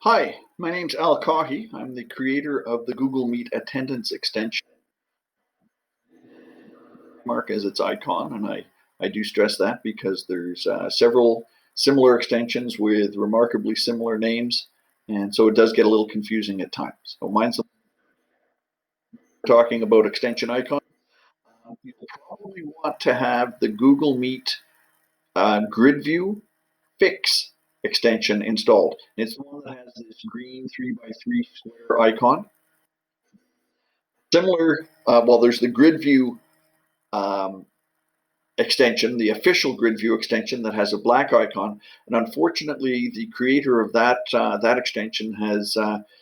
Hi, my name's Al Kahi. I'm the creator of the Google Meet attendance extension, mark as its icon, and I do stress that because there's several similar extensions with remarkably similar names, and so it does get a little confusing at times. So mine's talking about extension icon. You'll probably want to have the Google Meet grid view fix extension installed. It's the one that has this green 3x3 square icon. Similar, well, there's the grid view um, extension, the official grid view extension that has a black icon. And unfortunately, the creator of that extension has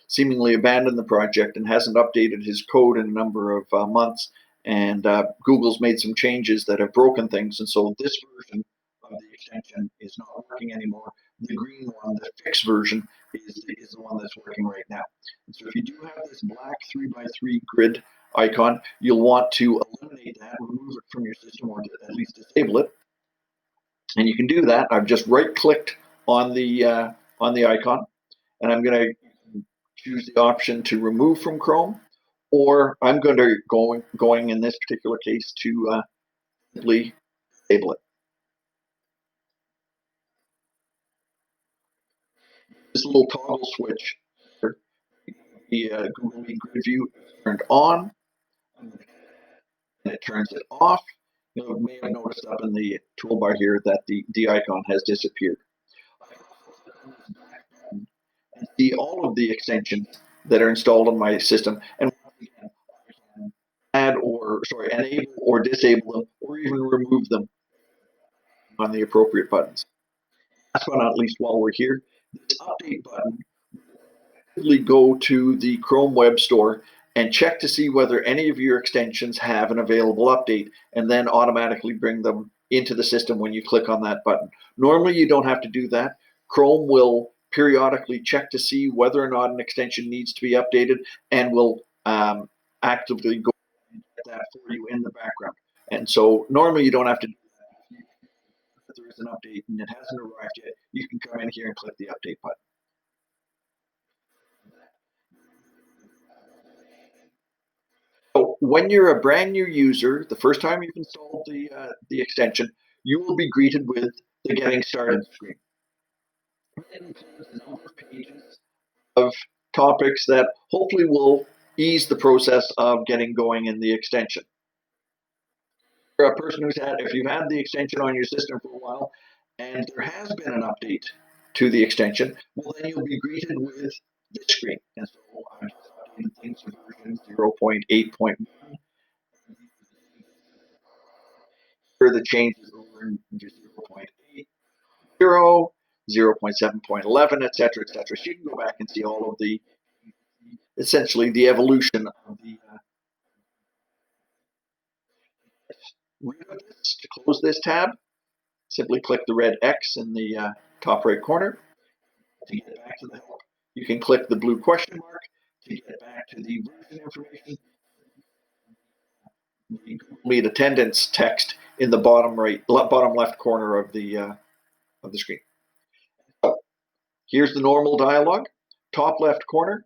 seemingly abandoned the project and hasn't updated his code in a number of months. And Google's made some changes that have broken things. And so this version of the extension is not working anymore. The green one, the fixed version, is the one that's working right now. And so if you do have this black 3x3 grid icon, you'll want to eliminate that, remove it from your system, or at least disable it. And you can do that. I've just right-clicked on the icon, and I'm going to choose the option to remove from Chrome, or I'm going to going in this particular case to simply disable it. This little toggle switch, the Google Meet Grid View turned on, and it turns it off. You may have noticed up in the toolbar here that the icon has disappeared. And see all of the extensions that are installed on my system, and add or enable or disable them, or even remove them on the appropriate buttons. Last but not least, while we're here, this update button will go to the Chrome Web Store and check to see whether any of your extensions have an available update, and then automatically bring them into the system when you click on that button. Normally, you don't have to do that. Chrome will periodically check to see whether or not an extension needs to be updated, and will actively go at that for you in the background. And so normally you don't have to do that. If there is an update and it hasn't arrived yet, you can come in here and click the update button. So when you're a brand new user, the first time you've installed the extension, you will be greeted with the Getting Started screen. It includes a number of pages of topics that hopefully will ease the process of getting going in the extension. For a person if you've had the extension on your system for a while, and there has been an update to the extension, well, then you'll be greeted with this screen. And so I'm just updating things to version 0.8.1. Here are the changes over in 0.8, 0.7.11, etc., etc. So you can go back and see all of the, essentially, the evolution of the. To close this tab, simply click the red X in the top right corner. To get back to the help, you can click the blue question mark to get back to the version information. The Google Meet attendance text in the bottom left corner of the screen. So here's the normal dialog. Top left corner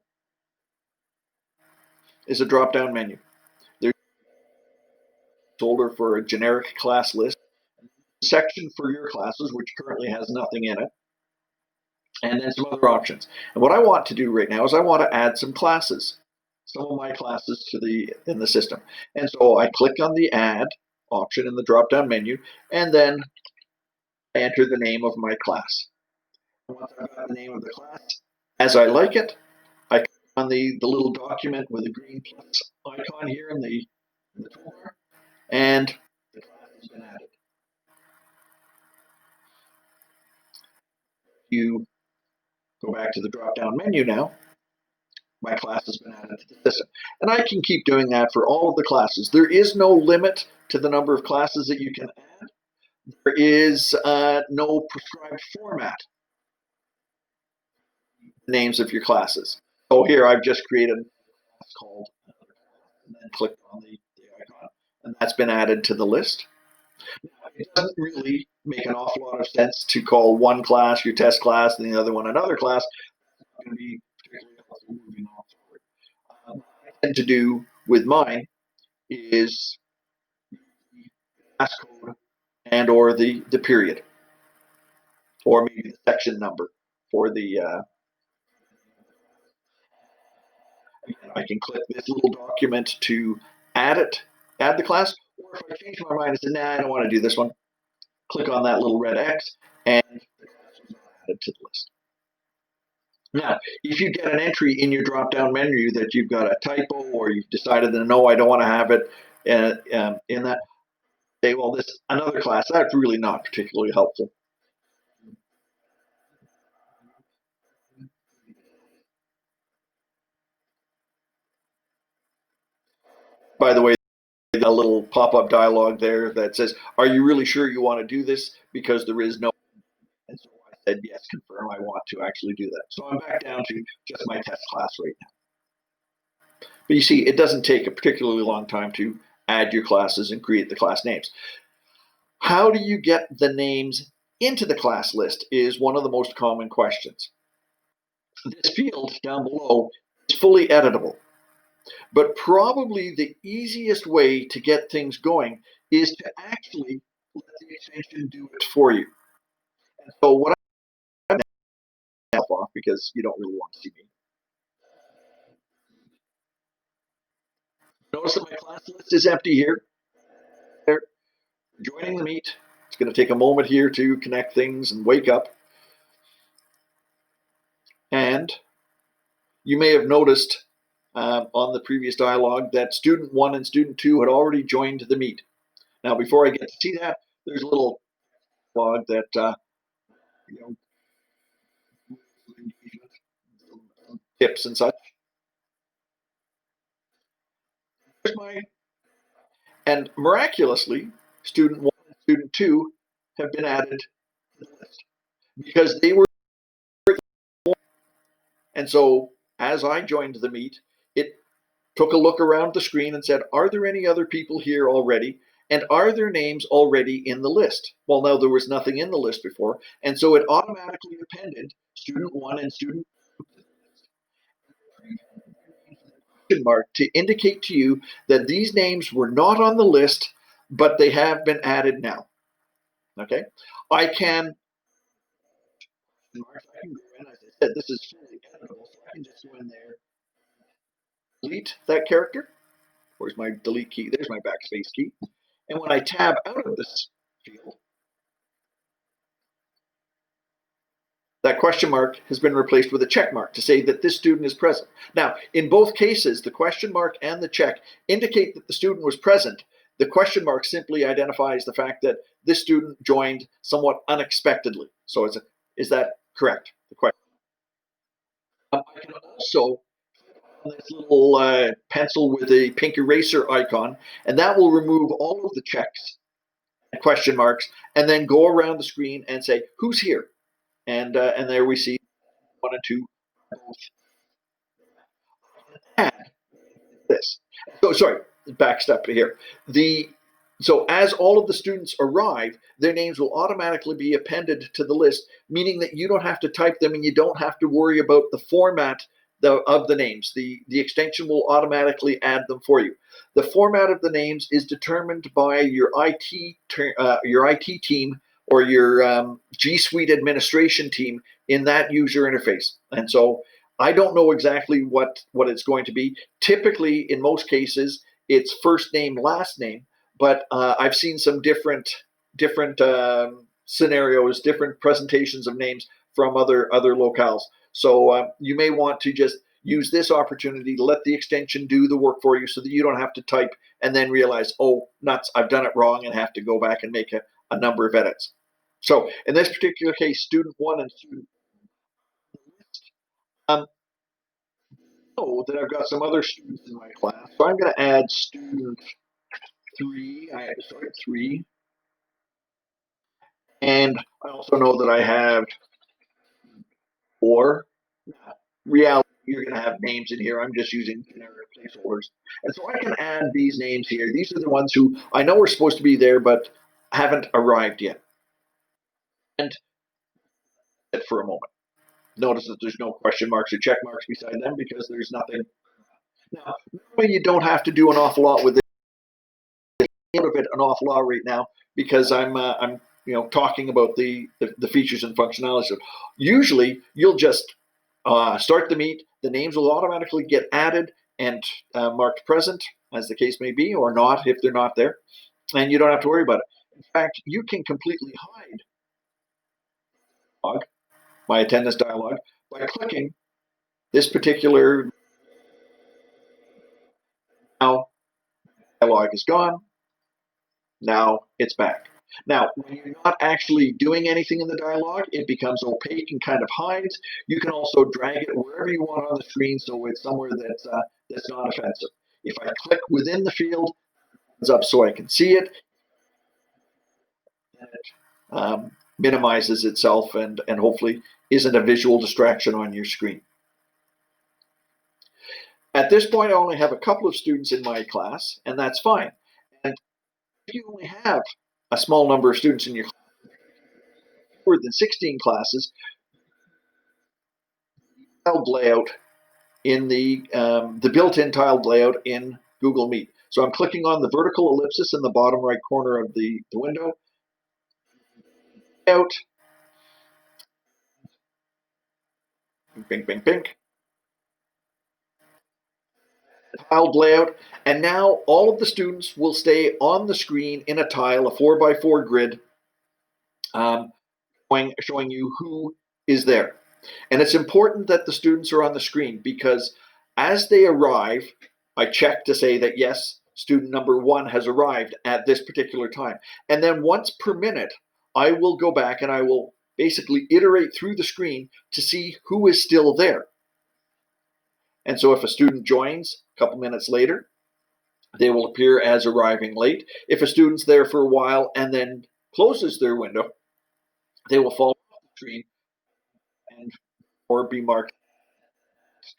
is a drop-down menu. There's a folder for a generic class list, a section for your classes, which currently has nothing in it, and then some other options. And what I want to do right now is I want to add some classes, some of my classes in the system. And so I click on the Add option in the drop-down menu, and then I enter the name of my class. And once I've got the name of the class, as I like it, I click on the little document with a green plus icon here in the toolbar, and the class has been added. You go back to the drop-down menu now. My class has been added to the system. And I can keep doing that for all of the classes. There is no limit to the number of classes that you can add. There is no prescribed format names of your classes. So here I've just created a class called and then clicked on the icon, and that's been added to the list. Now, it doesn't really make an awful lot of sense to call one class your test class and the other one another class. going to be particularly helpful moving on forward. What I tend to do with mine is the class code and or the period, or maybe the section number for the I can click this little document to add it, add the class, or if I change my mind and say, nah, I don't want to do this one, click on that little red X, and the class is added to the list. Now, if you get an entry in your drop-down menu that you've got a typo, or you've decided that no, I don't want to have it in that, say, well, this another class, that's really not particularly helpful. By the way, a little pop-up dialog there that says, "Are you really sure you want to do this?" Because there is no. And so I said, "Yes, confirm. I want to actually do that." So I'm back down to just my test class right now. But you see, it doesn't take a particularly long time to add your classes and create the class names. How do you get the names into the class list is one of the most common questions. This field down below is fully editable, but probably the easiest way to get things going is to actually let the extension do it for you. And so what I'm off because you don't really want to see me. Notice that my class list is empty here. There, joining the meet. It's going to take a moment here to connect things and wake up. And you may have noticed on the previous dialogue that student 1 and student 2 had already joined the meet. Now, before I get to see that, there's a little log that you know, tips and such. Here's my, and miraculously, student 1 and student 2 have been added to the list because they were. And so as I joined the meet, it took a look around the screen and said, are there any other people here already? And are their names already in the list? Well, no, there was nothing in the list before. And so it automatically appended student 1 and student 2 mark to indicate to you that these names were not on the list, but they have been added now. Okay, I can go in, as I said, this is fully editable, so I can just go in there, delete that character. Where's my delete key? There's my backspace key. And when I tab out of this field, that question mark has been replaced with a check mark to say that this student is present. Now, in both cases, the question mark and the check indicate that the student was present. The question mark simply identifies the fact that this student joined somewhat unexpectedly. So is that correct? The question. I can also this little pencil with a pink eraser icon, and that will remove all of the checks and question marks, and then go around the screen and say, who's here? And there we see 1 and 2 both add this. So sorry, back step here. So as all of the students arrive, their names will automatically be appended to the list, meaning that you don't have to type them and you don't have to worry about the format of the names. The extension will automatically add them for you. The format of the names is determined by your IT team or your G Suite administration team in that user interface. And so I don't know exactly what it's going to be. Typically, in most cases, it's first name, last name. But I've seen some different scenarios, different presentations of names from other locales. So you may want to just use this opportunity to let the extension do the work for you, so that you don't have to type and then realize, oh, nuts, I've done it wrong, and have to go back and make a number of edits. So in this particular case, student 1 and student know that I've got some other students in my class, so I'm going to add student 3. Sorry, 3. And I also know that I have 4. Reality, you're going to have names in here. I'm just using generic placeholders. And so I can add these names here. These are the ones who I know are supposed to be there, but haven't arrived yet. And for a moment. Notice that there's no question marks or check marks beside them because there's nothing. Now, normally you don't have to do an awful lot with out of it an awful lot right now because I'm talking about the features and functionality. So usually you'll just start the meet. The names will automatically get added and marked present, as the case may be, or not if they're not there, and you don't have to worry about it. In fact, you can completely hide my attendance dialog by clicking this particular. Now dialog is gone. Now it's back. Now, when you're not actually doing anything in the dialog, it becomes opaque and kind of hides. You can also drag it wherever you want on the screen so it's somewhere that's not offensive. If I click within the field, it's up so I can see it. Minimizes itself and hopefully isn't a visual distraction on your screen. At this point, I only have a couple of students in my class, and that's fine. And if you only have a small number of students in your class, fewer than 16 classes, tiled layout in the built-in tiled layout in Google Meet. So I'm clicking on the vertical ellipsis in the bottom right corner of the window. Out. Bink, bink, bink. Tiled layout. And now all of the students will stay on the screen in a tile, a 4x4 grid, showing you who is there. And it's important that the students are on the screen because as they arrive, I check to say that yes, student number 1 has arrived at this particular time. And then once per minute, I will go back and I will basically iterate through the screen to see who is still there. And so if a student joins a couple minutes later, they will appear as arriving late. If a student's there for a while and then closes their window, they will fall off the screen and or be marked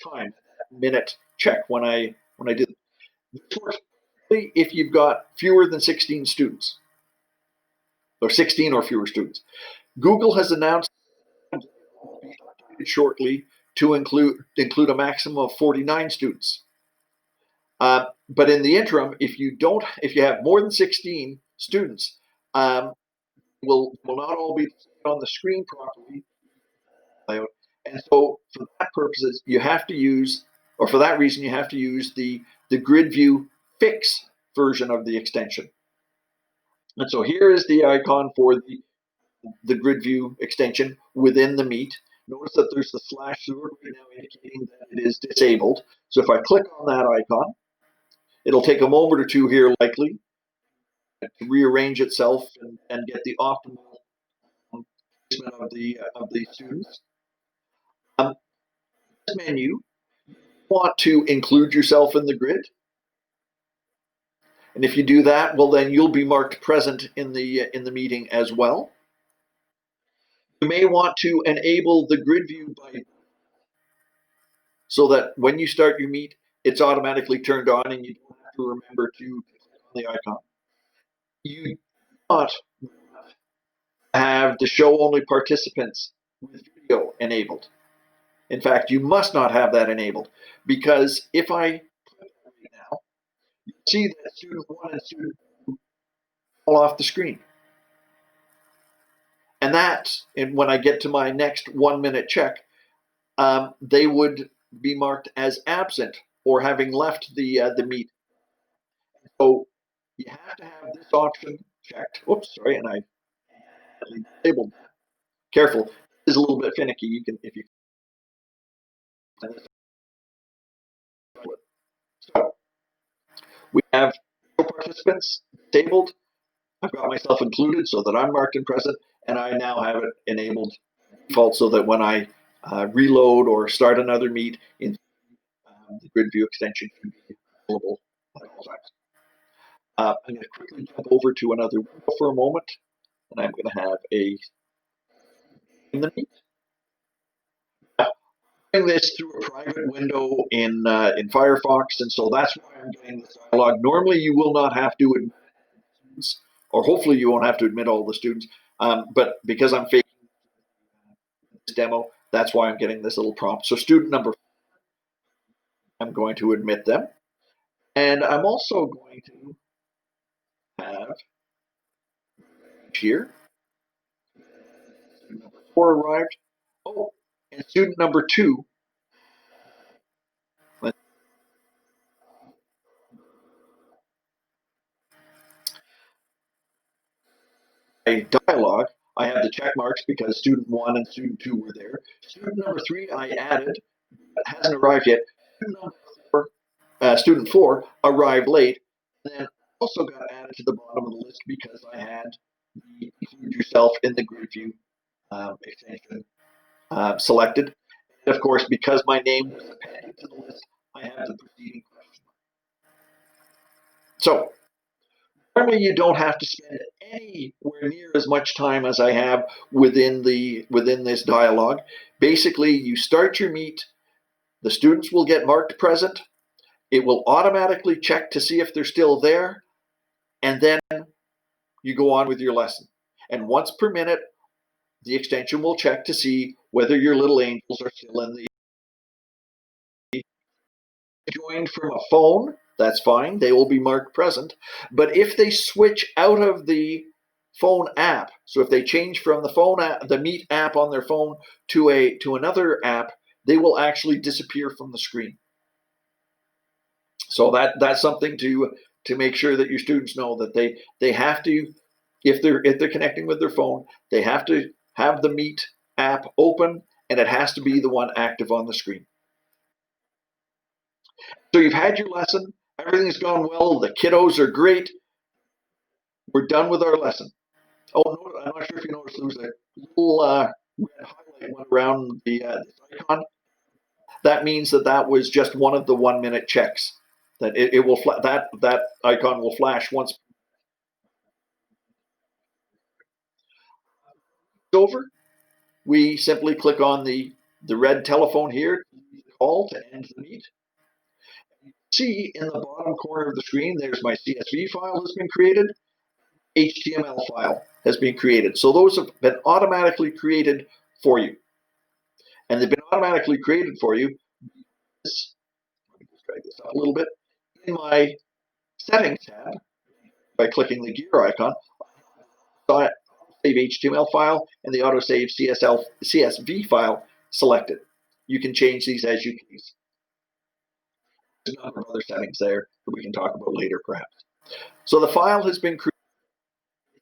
time minute check when I did. If you've got fewer than 16 students or 16 or fewer students, Google has announced shortly to include a maximum of 49 students. But in the interim, if you have more than 16 students, will not all be on the screen properly. And so for that purposes, you have to use, or for that reason, you have to use the grid view fix version of the extension. And so here is the icon for the grid view extension within the Meet. Notice that there's the slash right now indicating that it is disabled. So if I click on that icon, it'll take a moment or two here likely to rearrange itself and get the optimal placement of the students. This menu, you want to include yourself in the grid. And if you do that, well, then you'll be marked present in the meeting as well. You may want to enable the grid view so that when you start your meet, it's automatically turned on and you don't have to remember to click on the icon. You do not have the show only participants with video enabled. In fact, you must not have that enabled because if I click right now, you see that student 1 and student 2 fall off the screen. And when I get to my next 1 minute check, they would be marked as absent or having left the meet. So you have to have this option checked. Oops, sorry, and I disabled that. Careful, this is a little bit finicky. You can if you. So we have participants disabled. I've got myself included so that I'm marked and present, and I now have it enabled default so that when I reload or start another meet in the grid view extension can be available at all times. I'm going to quickly jump over to another window for a moment, and I'm going to have in the meet. Doing this through a private window in Firefox, and so that's why I'm getting this dialog. Normally, you will not have to admit students, or hopefully you won't have to admit all the students, but because I'm faking this demo, That's why I'm getting this little prompt. So student number, I'm going to admit them. And I'm also going to have here, student number 4 arrived. Oh, and student number 2, a dialogue, I have the check marks because student 1 and student 2 were there. Student number 3 I added, hasn't arrived yet. Student 4 arrived late, and then also got added to the bottom of the list because I had the include yourself in the grid view extension selected. And of course, because my name was appended to the list, I have the preceding question. So normally you don't have to spend anywhere near as much time as I have within this dialogue. Basically, you start your meet, the students will get marked present, it will automatically check to see if they're still there, and then you go on with your lesson. And once per minute, the extension will check to see whether your little angels are still in the joined from a phone. That's fine. They will be marked present. But if they switch out of the phone app, so if they change from the phone app, the Meet app on their phone to another app, they will actually disappear from the screen. So that's something to make sure that your students know that they have to, if they're connecting with their phone, they have to have the Meet app open, and it has to be the one active on the screen. So you've had your lesson, everything's gone well, the kiddos are great, we're done with our lesson. Oh, no, I'm not sure if you noticed, there was a little red highlight went around the icon. That means that was just one of the 1 minute checks. That it will that icon will flash once it's over. We simply click on the red telephone here, call to end the meet. See in the bottom corner of the screen, there's my CSV file has been created, HTML file has been created. So those have been automatically created for you. And they've been automatically created for you. Let me just drag this up a little bit. In my settings tab, by clicking the gear icon, save HTML file and the autosave CSV file selected. You can change these as you please. There's a number of other settings there that we can talk about later, perhaps. So the file has been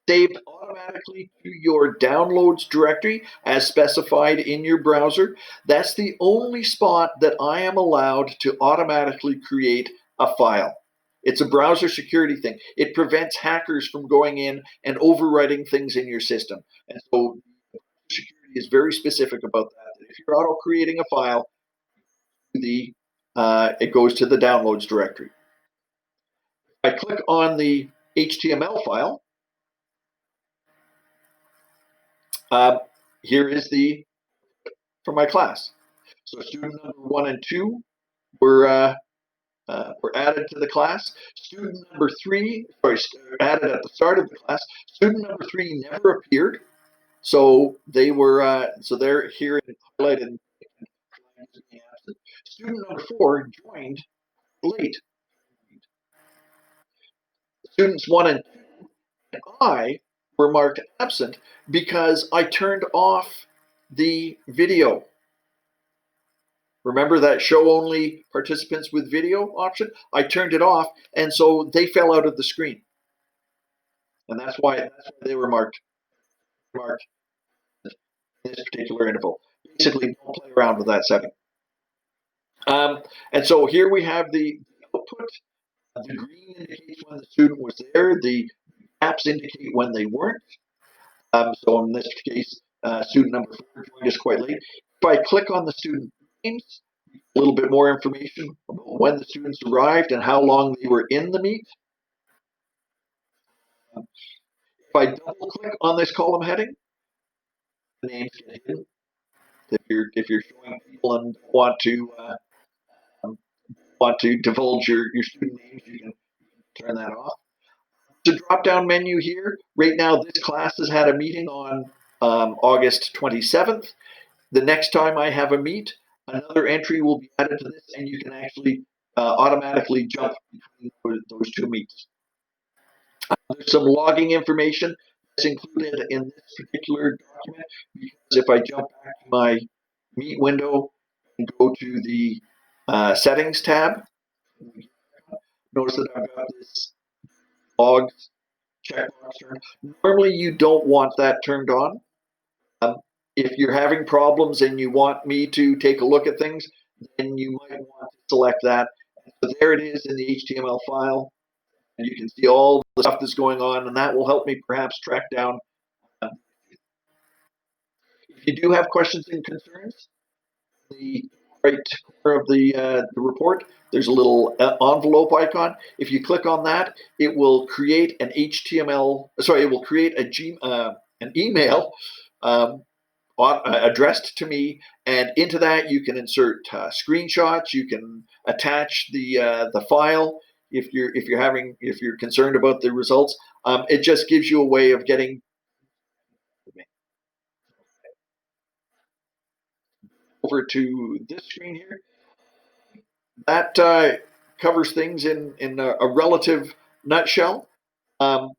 saved automatically to your downloads directory as specified in your browser. That's the only spot that I am allowed to automatically create a file. It's a browser security thing. It prevents hackers from going in and overwriting things in your system. And so security is very specific about that. If you're auto creating a file, it goes to the downloads directory. I click on the HTML file. Here is for my class. So student number 1 and 2 were added to the class. Student number 3, added at the start of the class. Student number 3 never appeared, so they're here highlighted. Student number 4 joined late. Students 1 and 2 and I were marked absent because I turned off the video. Remember that show only participants with video option? I turned it off, and so they fell out of the screen. And that's why they were marked in this particular interval. Basically, don't play around with that setting. And so here we have the output. The green indicates when the student was there. The caps indicate when they weren't. So in this case, student number 4 joined us quite late. If I click on the student names, a little bit more information about when the students arrived and how long they were in the meet. If I double click on this column heading, the names get hidden. If you're showing people and want to divulge your student names, you can turn that off. The drop-down menu here. Right now, this class has had a meeting on August 27th. the next time I have a meet, another entry will be added to this, and you can actually automatically jump between those two meets. There's some logging information that's included in this particular document, because if I jump back to my meet window and go to the settings tab, notice that I've got this logs checkbox turned. Normally, you don't want that turned on. Um, if you're having problems and you want me to take a look at things, then you might want to select that. So there it is in the HTML file, and you can see all the stuff that's going on, and that will help me perhaps track down. If you do have questions and concerns, the right corner of the report, there's a little envelope icon. If you click on that, it will create an HTML. Sorry, it will create an email addressed to me, and into that you can insert screenshots. You can attach the file if you're concerned about the results. It just gives you a way of getting over to this screen here. That covers things in a relative nutshell. Um,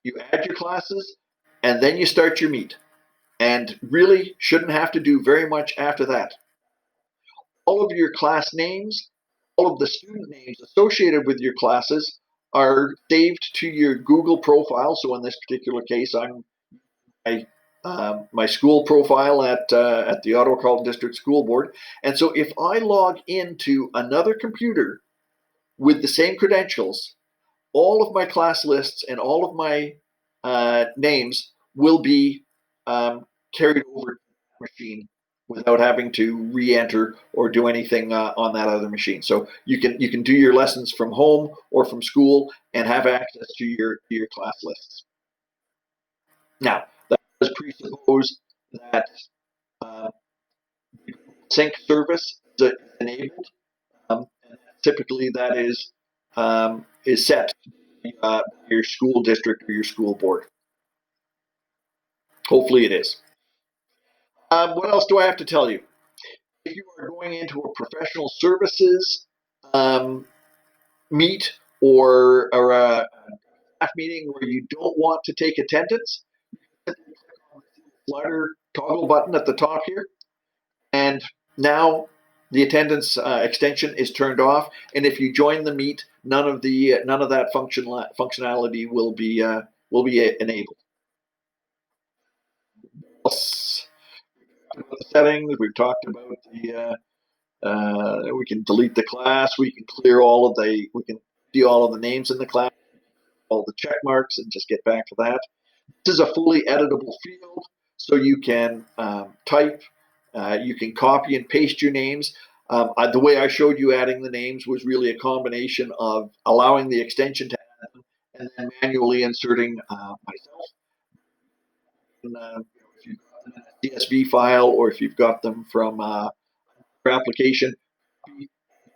you add your classes, and then you start your meet, and really shouldn't have to do very much after that. All of your class names, all of the student names associated with your classes are saved to your Google profile. So in this particular case, I'm my school profile at the Ottawa Carleton District School Board. And so if I log into another computer with the same credentials, all of my class lists and all of my names will be carried over to the machine without having to re-enter or do anything on that other machine. So you can do your lessons from home or from school and have access to your class lists. Now that does presuppose that uh, sync service is enabled. And typically, that is set by your school district or your school board. Hopefully, it is. What else do I have to tell you? If you are going into a professional services um, meet or a staff meeting where you don't want to take attendance, click on the slider toggle button at the top here, and now the attendance extension is turned off. And if you join the meet, none of that functionality will be enabled. About the settings, we've talked about we can delete the class, we can see all of the names in the class, all the check marks, and just get back to that. This is a fully editable field, so you can type, you can copy and paste your names. The way I showed you adding the names was really a combination of allowing the extension to add them and then manually inserting myself. And, if you've got them in a CSV file or if you've got them from your application,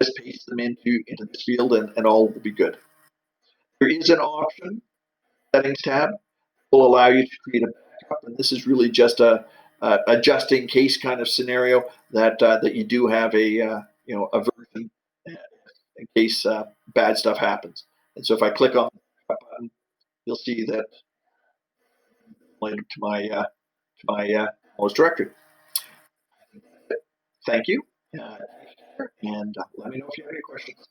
just paste them into this field and all will be good. There is an option, settings tab, will allow you to create a backup, and this is really just a just in case kind of scenario that you do have a a version in case bad stuff happens. And so if I click on the button, you'll see that linked to my host directory. Thank you, and let me know if you have any questions.